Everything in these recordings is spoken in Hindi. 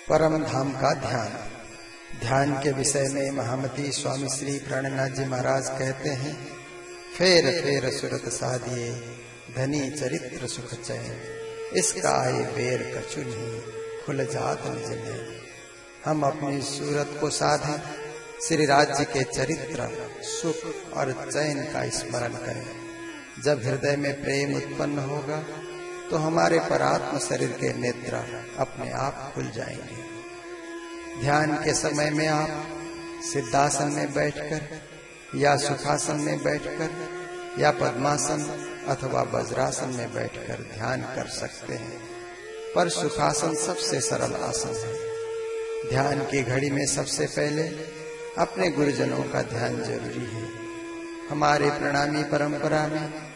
परम धाम का ध्यान। ध्यान के विषय में महामती स्वामी श्री प्राणनाथ जी महाराज कहते हैं, फेर फेर सुरत साधिए धनी चरित्र सुख चैन, इसका आए बेर कछु नहीं खुल जात निज नैन। हम अपनी सूरत को साधें, श्री राज्य के चरित्र सुख और चैन का स्मरण करें। जब हृदय में प्रेम उत्पन्न होगा तो हमारे परात्म शरीर के नेत्र अपने आप खुल जाएंगे। ध्यान के समय में आप सिद्धासन में बैठकर या सुखासन में बैठकर या पद्मासन अथवा वज्रासन में बैठकर ध्यान कर सकते हैं, पर सुखासन सबसे सरल आसन है। ध्यान की घड़ी में सबसे पहले अपने गुरुजनों का ध्यान जरूरी है। हमारे प्रणामी परंपरा में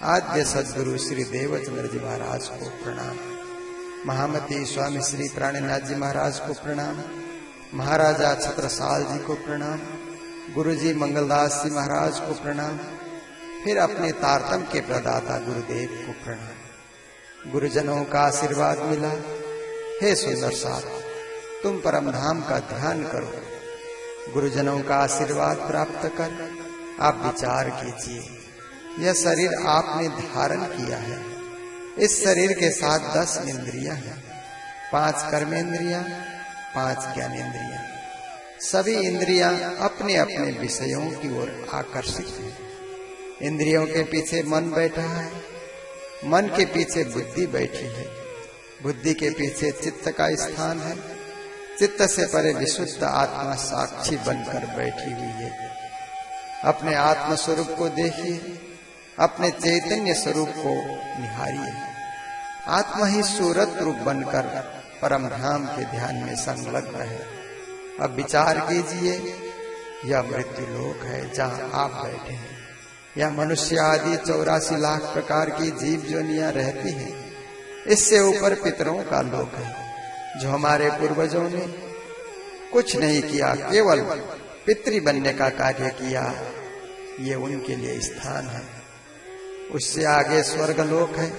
आद्य सद्गुरु श्री देवचंद्र जी महाराज को प्रणाम, महामती स्वामी श्री प्राणनाथ जी महाराज को प्रणाम, महाराजा छत्रसाल जी को प्रणाम, गुरुजी मंगलदास जी महाराज को प्रणाम, फिर अपने तारतम के प्रदाता गुरुदेव को प्रणाम। गुरुजनों का आशीर्वाद मिला, हे सुंदर साथ तुम परम धाम का ध्यान करो। गुरुजनों का आशीर्वाद प्राप्त कर आप विचार कीजिए, यह शरीर आपने धारण किया है। इस शरीर के साथ 10 इंद्रियां हैं, 5 कर्मेंद्रियां, 5 ज्ञानेंद्रियां। सभी इंद्रियां अपने अपने विषयों की ओर आकर्षित हैं। इंद्रियों के पीछे मन बैठा है, मन के पीछे बुद्धि बैठी है, बुद्धि के पीछे चित्त का स्थान है, चित्त से परे विशुद्ध आत्मा साक्षी बनकर बैठी हुई है। अपने आत्म स्वरूप को देखिए, अपने चैतन्य स्वरूप को निहारिए। आत्मा ही सूरत रूप बनकर परम धाम के ध्यान में संलग्न है। अब विचार कीजिए, यह मृत्यु लोक है जहाँ आप बैठे हैं। यह मनुष्य आदि 84 लाख प्रकार की जीव जोनियां रहती हैं। इससे ऊपर पितरों का लोक है, जो हमारे पूर्वजों ने कुछ नहीं किया, केवल पितृ बनने का कार्य किया। ये उनके लिए स्थान है। उससे आगे स्वर्ग लोक है।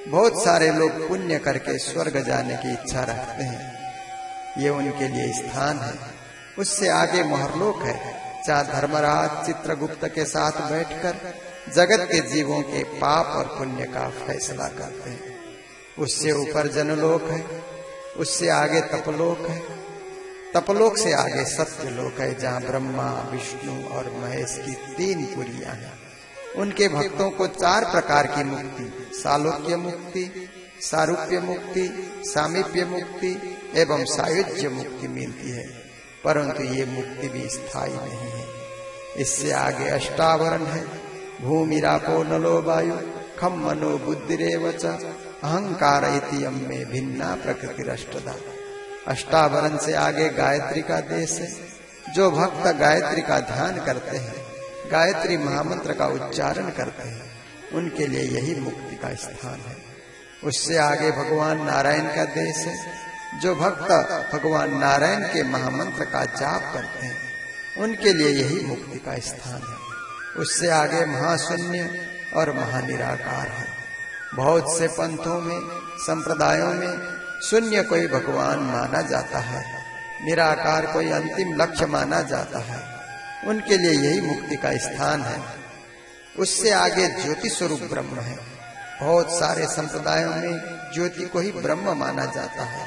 बहुत सारे लोग पुण्य करके स्वर्ग जाने की इच्छा रखते हैं, ये उनके लिए स्थान है। उससे आगे महरलोक है, जहाँ धर्मराज चित्रगुप्त के साथ बैठकर जगत के जीवों के पाप और पुण्य का फैसला करते हैं। उससे ऊपर जनलोक है, उससे आगे तपलोक है, तपलोक से आगे सत्यलोक है, जहाँ ब्रह्मा विष्णु और महेश की 3 पुरियां हैं। उनके भक्तों को 4 प्रकार की मुक्ति, सालोक्य मुक्ति, सारूप्य मुक्ति, सामीप्य मुक्ति एवं सायुज्य मुक्ति मिलती है, परंतु ये मुक्ति भी स्थायी नहीं है। इससे आगे अष्टावरण है, भूमि रापो नलो वायु खम मनो बुद्धिरेव च अहंकार इति अम्मे भिन्ना प्रकृतिरष्टदा। अष्टावरण से आगे गायत्री का देश है। जो भक्त गायत्री का ध्यान करते हैं, गायत्री महामंत्र का उच्चारण करते हैं, उनके लिए यही मुक्ति का स्थान है। उससे आगे भगवान नारायण का देश है। जो भक्त भगवान नारायण के महामंत्र का जाप करते हैं, उनके लिए यही मुक्ति का स्थान है। उससे आगे महाशून्य और महानिराकार है। बहुत से पंथों में, संप्रदायों में शून्य कोई भगवान माना जाता है, निराकार कोई अंतिम लक्ष्य माना जाता है। उनके लिए यही मुक्ति का स्थान है। उससे आगे ज्योति स्वरूप ब्रह्म है। बहुत सारे संप्रदायों में ज्योति को ही ब्रह्म माना जाता है,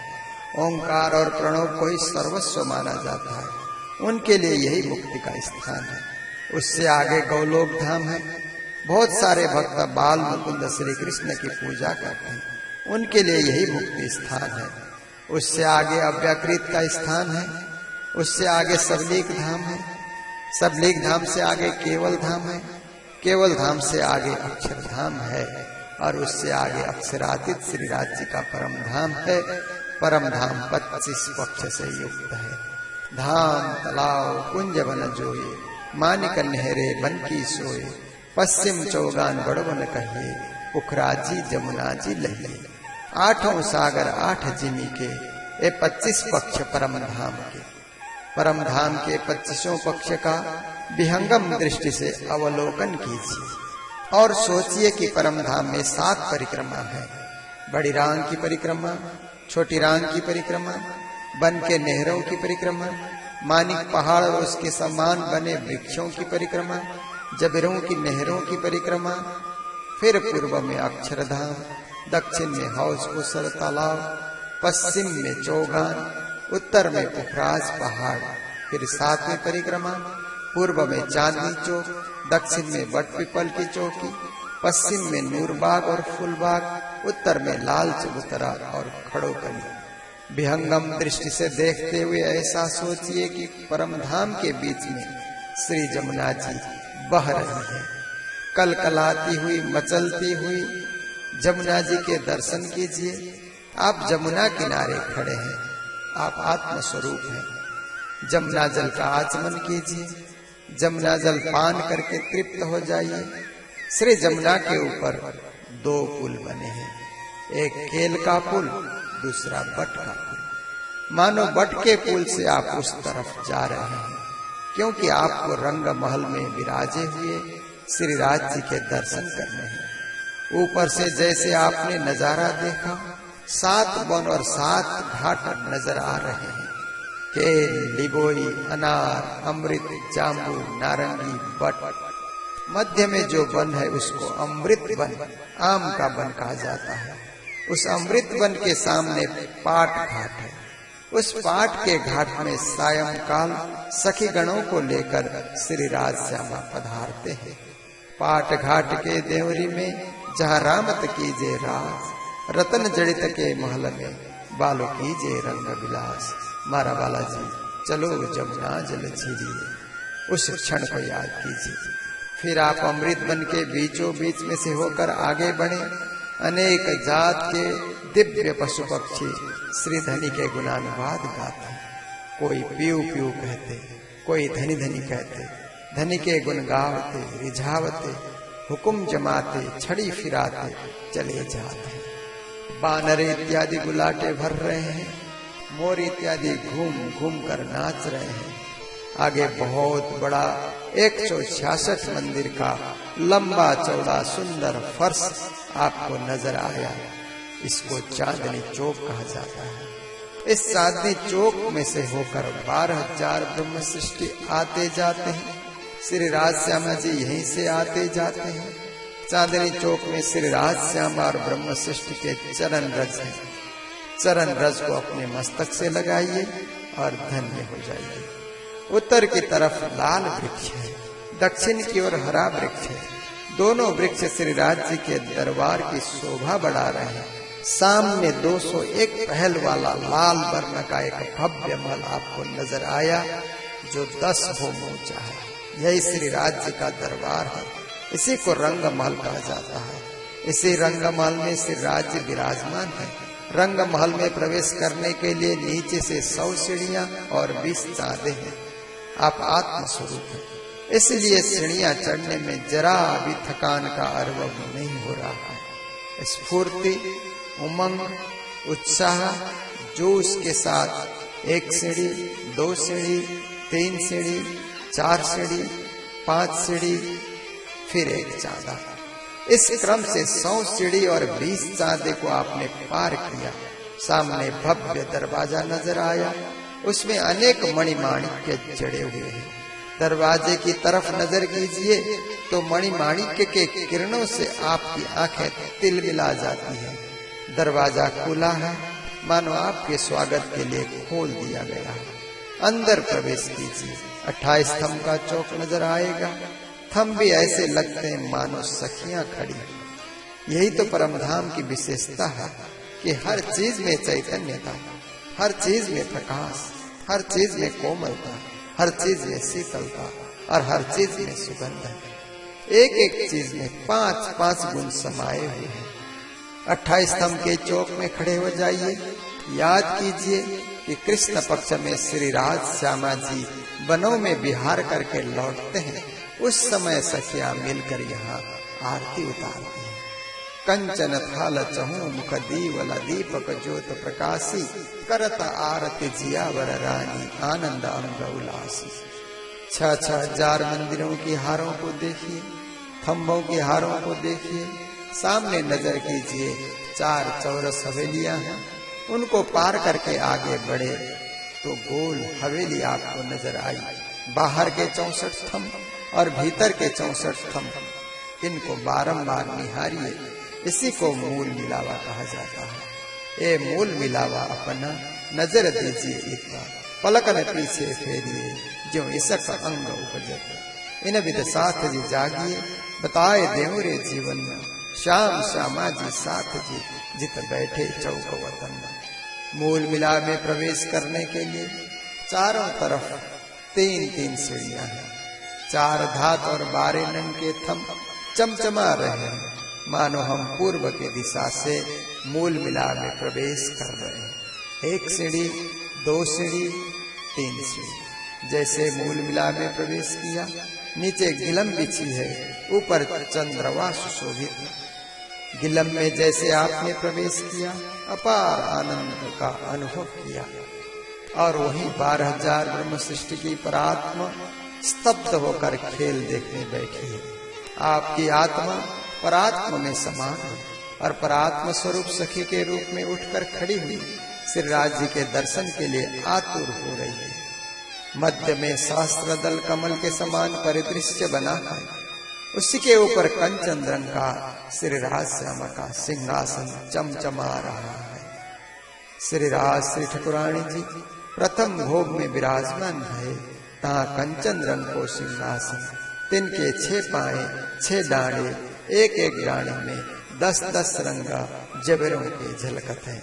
ओंकार और प्रणव को ही सर्वस्व माना जाता है। उनके लिए यही मुक्ति का स्थान है। उससे आगे गौलोक धाम है। बहुत सारे भक्त बाल मुकुंद श्री कृष्ण की पूजा करते हैं, उनके लिए यही मुक्ति स्थान है। उससे आगे अव्याकृत का स्थान है। उससे आगे सबलीक धाम है। सबलीक धाम से आगे केवल धाम है। केवल धाम से आगे अक्षरधाम है, और उससे आगे अक्षरातीत श्री राज्य का परम धाम है। परम धाम 25 पक्ष से युक्त है। धाम तालाब कुंज वन जोए, मानिक नहरे बन की सोए, पश्चिम चौगान बड़वन कहिए, पुखराजी जमुना जी लहिए। 8 सागर 8 जिमी के, ये 25 पक्ष परम धाम के। परम धाम के 25 पक्ष का विहंगम दृष्टि से अवलोकन कीजिए और सोचिए कि परम धाम में 7 परिक्रमा है। बड़ी रांग की परिक्रमा, छोटी रांग की परिक्रमा, बन के नहरों की परिक्रमा, मानिक पहाड़ और उसके समान बने वृक्षों की परिक्रमा, जबरों की नहरों की परिक्रमा, फिर पूर्व में अक्षरधाम, दक्षिण में हौज कुसर तालाब, पश्चिम में चौगान, उत्तर में पुखराज पहाड़, फिर 7वीं परिक्रमा, पूर्व में चांदनी चौक, दक्षिण में बट पीपल की चौकी, पश्चिम में नूरबाग और फूलबाग, उत्तर में लाल चबूतरा और खड़ोकली। विहंगम दृष्टि से देखते हुए ऐसा सोचिए कि परम धाम के बीच में श्री जमुना जी बह रही है। कलकलाती हुई, मचलती हुई जमुना जी के दर्शन कीजिए। आप जमुना किनारे खड़े हैं, आप आत्म स्वरूप हैं। जमुना जल का आचमन कीजिए, जमुना जल पान करके तृप्त हो जाइए। श्री जमुना के ऊपर 2 पुल बने हैं, एक केल का पुल, दूसरा बट का पुल। मानो बट के पुल से आप उस तरफ जा रहे हैं, क्योंकि आपको रंग महल में विराजे हुए श्री राज जी के दर्शन करने हैं। ऊपर से जैसे आपने नजारा देखा, 7 वन और 7 घाट नजर आ रहे हैं। केल, लिबोई, अनार, अमृत, जाम्बू, नारंगी, बट। मध्य में जो वन है उसको अमृत वन, आम का वन कहा जाता है। उस अमृत वन के सामने पाट घाट है। उस पाट के घाट में सायंकाल सखी गणों को लेकर श्री राज श्यामा पधारते हैं। पाट घाट के देवरी में जहाँ रामत कीजे राज, रतन जड़ित के महल में बालो कीजे रंग विलास। मारा बालाजी चलो जमुना जल झीलिए, उस क्षण को याद कीजिए। फिर आप अमृत वन के बीचों बीच में से होकर आगे बढ़े। अनेक जात के दिव्य पशु पक्षी श्री धनी के गुणानुवाद गाते। कोई पीऊ पीऊ कहते, कोई धनी धनी कहते, धनी के गुण गावते, रिझावते, हुकुम जमाते, छड़ी फिराते चले जाते। बानर इत्यादि गुलाटे भर रहे हैं, मोर इत्यादि घूम घूम कर नाच रहे हैं। आगे बहुत बड़ा 166 मंदिर का लंबा चौड़ा सुंदर फर्श आपको नजर आया। इसको चांदनी चौक कहा जाता है। इस चांदनी चौक में से होकर 12,000 ब्रह्म सृष्टि आते जाते हैं। श्री राज श्यामा जी यहीं से आते जाते हैं। चांदनी चौक में श्री राज श्यामा और ब्रह्म सृष्टि के चरण रज है। चरण रज को अपने मस्तक से लगाइए और धन्य हो जाइए। उत्तर की तरफ लाल वृक्ष है, दक्षिण की ओर हरा वृक्ष है। दोनों वृक्ष श्री राज जी के दरबार की शोभा बढ़ा रहे हैं। सामने 201 पहल वाला लाल वर्ण का एक भव्य महल आपको नजर आया, जो 10 भोम ऊंचा है। यही श्री राज जी का दरबार है। इसी को रंग महल कहा जाता है। इसी रंग महल में श्री राज जी विराजमान है। रंग महल में प्रवेश करने के लिए नीचे से 100 सीढ़ियां और 20 चाँदे हैं। आप आत्म स्वरूप हैं, इसलिए सीढ़ियां चढ़ने में जरा भी थकान का अनुभव नहीं हो रहा है। स्फूर्ति, उमंग, उत्साह, जोश के साथ 1 सीढ़ी, 2 सीढ़ी, 3 सीढ़ी, 4 सीढ़ी, 5 सीढ़ी, फिर 1 चाँदा। इस क्रम से 100 सीढ़ी और 20 चाँदे को आपने पार किया। सामने भव्य दरवाजा नजर आया, उसमें अनेक मणिमाणिक्य जड़े हुए हैं। दरवाजे की तरफ नजर कीजिए तो मणिमाणिक्य के किरणों से आपकी आंखें तिलमिला जाती हैं। दरवाजा खुला है, मानो आपके स्वागत के लिए खोल दिया गया है। अंदर प्रवेश कीजिए। 28 स्तंभ का चौक नजर आएगा। थंब भी ऐसे लगते हैं मानो सखियां खड़ी। यही तो परमधाम की विशेषता है कि हर चीज में चैतन्यता, हर चीज में प्रकाश, हर चीज में कोमलता, हर चीज में शीतलता और हर चीज में सुगंध है। एक एक चीज में 5-5 गुण समाये हुए हैं। 28 स्तंभ के चौक में खड़े हो जाइए। याद कीजिए कि कृष्ण पक्ष में श्री राज श्यामा जी वनों में विहार करके लौटते हैं। उस समय सखियां मिलकर यहाँ आरती उतारती हैं। कंचन थाल चहु मुख दीवल दीपक ज्योत प्रकाशी, करत आरती जियावर रानी आनंद अंग उलासी। 6,000 मंदिरों की हारों को देखिए, थंभों की हारों को देखिए। सामने नजर कीजिए, 4 चौरस हवेलियां हैं। उनको पार करके आगे बढ़े तो गोल हवेली आपको नजर आई। बाहर के 64 थंब और भीतर के 64 थंब, इनको बारंबार निहारिए। इसी को मूल मिलावा कहा जाता है। ए मूल मिलावा अपना नजर दीजिए एक बार, पलकन पीछे फेरिए, जो इसक अंग उपजत। इन विद साथ जी जागिए, बताए देव रे जीवन में, श्याम श्यामा जी साथ जी, जित बैठे चौक वतन। मूल मिलाप में प्रवेश करने के लिए चारों तरफ 3-3 सीढ़ियां हैं। 4 धात और 12 नंग के थंब चमचमा रहे हैं, मानो हम पूर्व की दिशा से मूल मिलाप में प्रवेश कर रहे हैं। 1 सीढ़ी, 2 सीढ़ी, 3 सीढ़ी। जैसे मूल मिलाप में प्रवेश किया, नीचे गिलम बिछी है, ऊपर चंद्रवा सुशोभित। गिलम में जैसे आपने प्रवेश किया, अपार आनंद का अनुभव किया, और वही 12,000 ब्रह्म सृष्टि की परात्मा स्तब्ध होकर खेल देखने बैठी है। आपकी आत्मा परात्मा में समान है और परात्मा स्वरूप सखी के रूप में उठकर खड़ी हुई श्री राज जी के दर्शन के लिए आतुर हो रही है। मध्य में सहस्त्र दल कमल के समान परिदृश्य बना है, उसी के ऊपर कंचन रंग का श्री राज श्यामा का सिंहासन चमचमा रहा है। श्री राज श्री ठाकुरानी जी प्रथम भोग में विराजमान है। तहाँ कंचन रंग को सिंहासन, तिनके 6 पाए 6 डांडे, एक डांडे में 10-10 रंगा जबरों के झलकत है।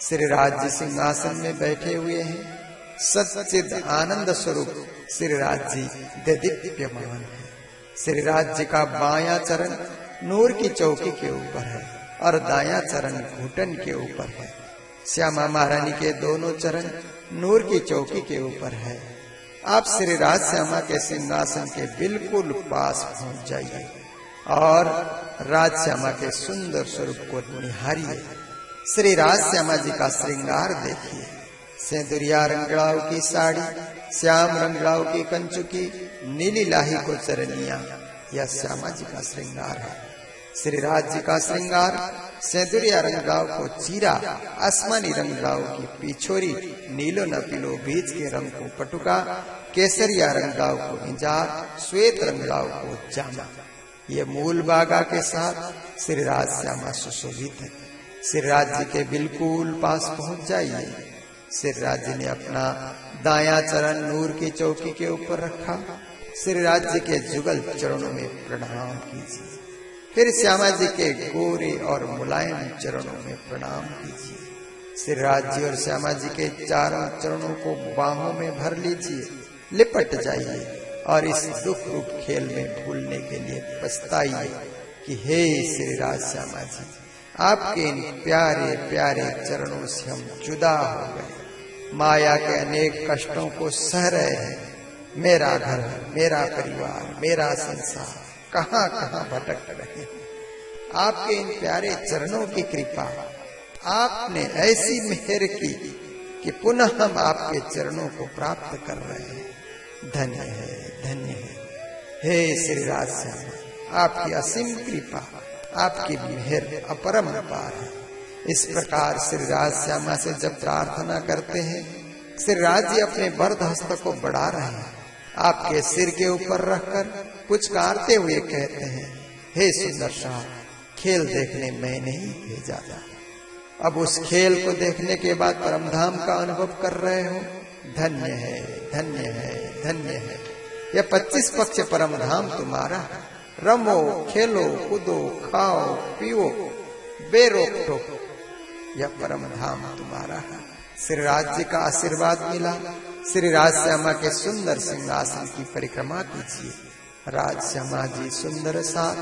श्री राज जी सिंहासन में बैठे हुए हैं। सच्चिद आनंद स्वरूप श्री राज जी दीप्यमान है। श्री राज जी का बायां चरण नूर की चौकी के ऊपर है और दायां चरण घुटन के ऊपर है। श्यामा महारानी के दोनों चरण नूर की चौकी के ऊपर है। आप श्री राज श्यामा के सिंहासन के बिल्कुल पास पहुंच जाइए और राज श्यामा के सुंदर स्वरूप को निहारिए। श्री राज श्यामा जी का श्रृंगार देखिए। सेंदुरिया रंगड़ाव की साड़ी, श्याम रंगड़ाव की कंचुकी, नीली लाही को चरनिया, यह श्यामा जी का श्रृंगार है। श्री राज जी का श्रृंगार सेंदुरिया रंगड़ाव को चीरा, आसमानी रंगड़ाव की पिछोरी, नीलो न पीलो बीज के रंग को पटुका, केसरिया रंगड़ाव को इंजार, श्वेत रंगड़ाव को जामा। ये मूल बागा के साथ श्री राज श्यामा सुशोभित है। श्री राज जी के बिल्कुल पास पहुंच जाइए। श्री राज जी ने अपना दायां चरण नूर की चौकी के ऊपर रखा। श्री राज जी के जुगल चरणों में प्रणाम कीजिए। फिर श्यामा जी के गोरे और मुलायम चरणों में प्रणाम कीजिए। श्री राज जी और श्यामा जी के चारों चरणों को बाहों में भर लीजिए, लिपट जाइए और इस दुख रूप खेल में भूलने के लिए पछताइए कि हे श्री राज श्यामा जी, आपके इन प्यारे प्यारे चरणों से हम जुदा हो गए, माया के अनेक कष्टों को सह रहे हैं। मेरा घर, मेरा परिवार, मेरा संसार कहाँ कहाँ भटक रहे हैं। आपके इन प्यारे चरणों की कृपा, आपने ऐसी मेहर की कि पुनः हम आपके चरणों को प्राप्त कर रहे हैं। धन्य है, धन्य है हे श्री राज श्यामा, आपकी असीम कृपा, आपकी मेहर अपरम अपार है। इस प्रकार श्री राज श्यामा से जब प्रार्थना करते हैं, श्री राज जी अपने वरद हस्त को बढ़ा रहे हैं, आपके सिर के ऊपर रखकर पुचकारते हुए कहते हैं, हे सुंदर शाह, खेल देखने मैं नहीं भेजा था। अब उस खेल को देखने के बाद परमधाम का अनुभव कर रहे हो। धन्य है, धन्य है, धन्य है। यह 25 पक्ष परमधाम तुम्हारा है। रमो, खेलो, कूदो, खाओ, पियो, बेरोक टोक, यह परमधाम तुम्हारा है। श्री राज जी का आशीर्वाद मिला। श्री राज श्यामा के सुंदर सिंहासन की परिक्रमा कीजिए। राज श्यामा जी सुंदर साथ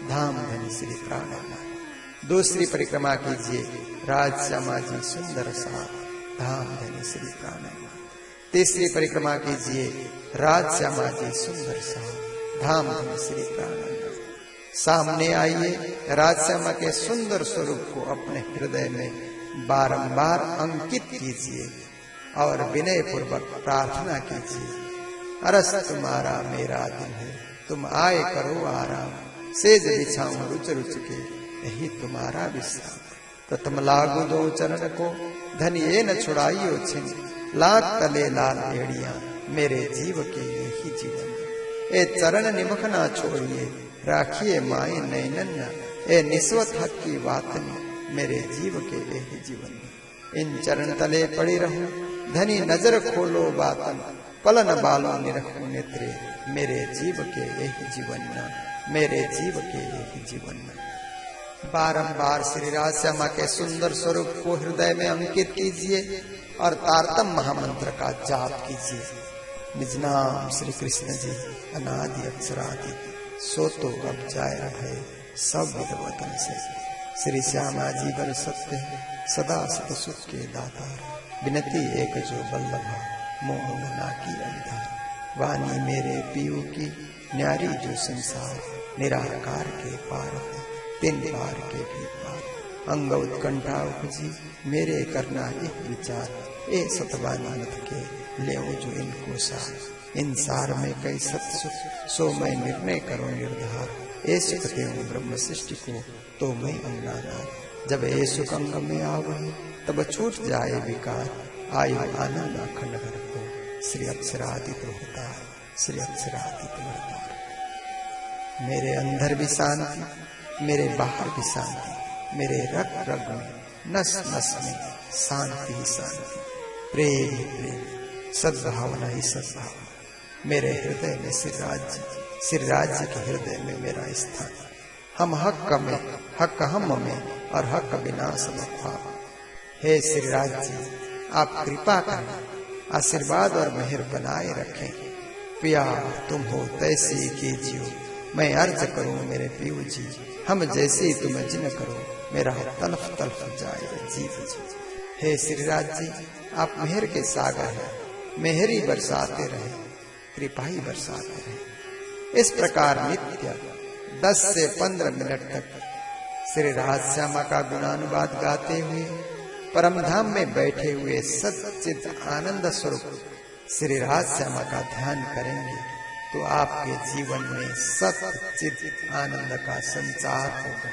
धाम धनी श्री प्राणनाथ। दूसरी परिक्रमा कीजिए, राज श्यामा जी सुंदर साथ धाम धनी श्री प्राणनाथ। तीसरी परिक्रमा कीजिए, राज श्यामा जी सुंदर साथ धाम धनी श्री प्राणनाथ। सामने आइए, राज श्यामा के सुंदर स्वरूप को अपने हृदय में बारंबार अंकित कीजिए और विनय पूर्वक प्रार्थना कीजिए। अरस तुम्हारा मेरा दिल है, तुम आए करो आराम, सेज बिछाऊं रुच रुच के, यही तुम्हारा विश्राम। प्रथम लागू दो चरण को, धनिये न छुड़ाइयो छिन, लाख तले लाल एड़ियां मेरे जीव के यही जीवन। ए चरण निमख ना छोड़िए राखिए माए नैनन, ए निस्वत हक की वातनी मेरे जीव के यही जीवन। इन चरण तले पड़ी रहूं धनी नजर खोलो बातन, पलन बालों निरखूं नेत्रे मेरे जीव के यही जीवन, मेरे जीव के यही जीवन। बारंबार श्री राज श्यामा के सुंदर स्वरूप को हृदय में अंकित कीजिए और तारतम महामंत्र का जाप कीजिए। निज नाम श्री कृष्ण जी अनादि अक्षरादि, सो तो अब जाय रहे सब विद वतन से। श्री श्यामा जी बल सत्य सदा सत सुख के दातार, विनती एक जो बल्लभा मोह मना की अंधार। वाणी मेरे पीयू की न्यारी जो संसार, निराकार के पार है तीन पार के भी पार। अंग उत्कंठा उपजी मेरे करना एक विचार, ए सतवानी मत के ले जो इनको सार। इन सार में कई सत सुख सो मैं निर्णय करो निर्धार, ए सुख देव ब्रह्म सृष्टि को तो मैं अंगनानार। जब ए सुख अंग में आवै तब छूट जाए विकार, आयु आनंद अखंड घर को श्री अक्षरादित होता है, श्री अक्षरादित होता है। मेरे अंदर भी शांति, मेरे बाहर भी शांति, मेरे रग रग में नस नस में शांति ही शांति, प्रेम ही प्रेम, सद्भावना ही सद्भावना। मेरे हृदय में श्री राज्य के हृदय में मेरा स्थान। हम हक में, हक हम में और हक विनाश मत। हे श्री राज्य आप कृपा करें, आशीर्वाद और मेहर बनाए रखें। पिया तुम हो तैसी कीजियो, मैं अर्ज करूं मेरे पीयू जी। हम जैसी तुम जिन करो, मेरा तलफ तलफ जाए जीव जी। हे श्री राज्य आप मेहर के सागर हैं, मेहरी बरसाते रहे, कृपा ही बरसाते रहे। इस प्रकार नित्य 10 से 15 मिनट तक श्री राज श्यामा का गुणानुवाद गाते हुए परम धाम में बैठे हुए सच्चित आनंद स्वरूप श्री राज श्यामा का ध्यान करेंगे तो आपके जीवन में सच्चित आनंद का संचार होगा।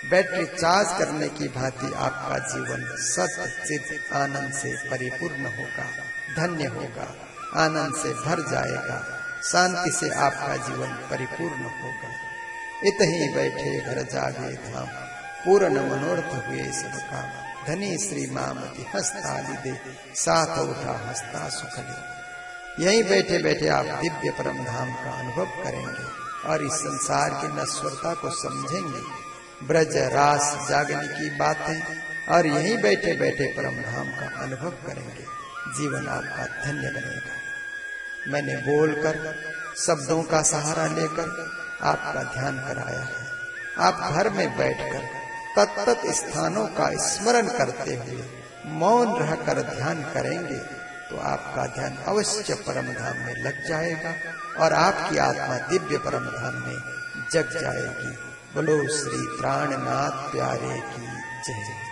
बैटरी चार्ज करने की भांति आपका जीवन सच्चित आनंद से परिपूर्ण होगा, धन्य होगा, आनंद से भर जाएगा, शांति से आपका जीवन परिपूर्ण होगा। इत ही बैठे घर जागे धाम, पूर्ण मनोरथ हुए सब काम। धनी श्री मामति हस्ताली दे, साथ उठा हस्ता सुख ले। यहीं बैठे बैठे आप दिव्य परम धाम का अनुभव करेंगे और इस संसार की नश्वरता को समझेंगे, ब्रज रास जागने की बातें, और यहीं बैठे बैठे परम धाम का अनुभव करेंगे। जीवन आपका धन्य बनेगा। मैंने बोलकर शब्दों का सहारा लेकर आपका ध्यान कराया है। आप घर में बैठकर तत्त स्थानों का स्मरण करते हुए मौन रहकर ध्यान करेंगे तो आपका ध्यान अवश्य परम धाम में लग जाएगा और आपकी आत्मा दिव्य परम धाम में जग जाएगी। बोलो श्री प्राणनाथ प्यारे की जय।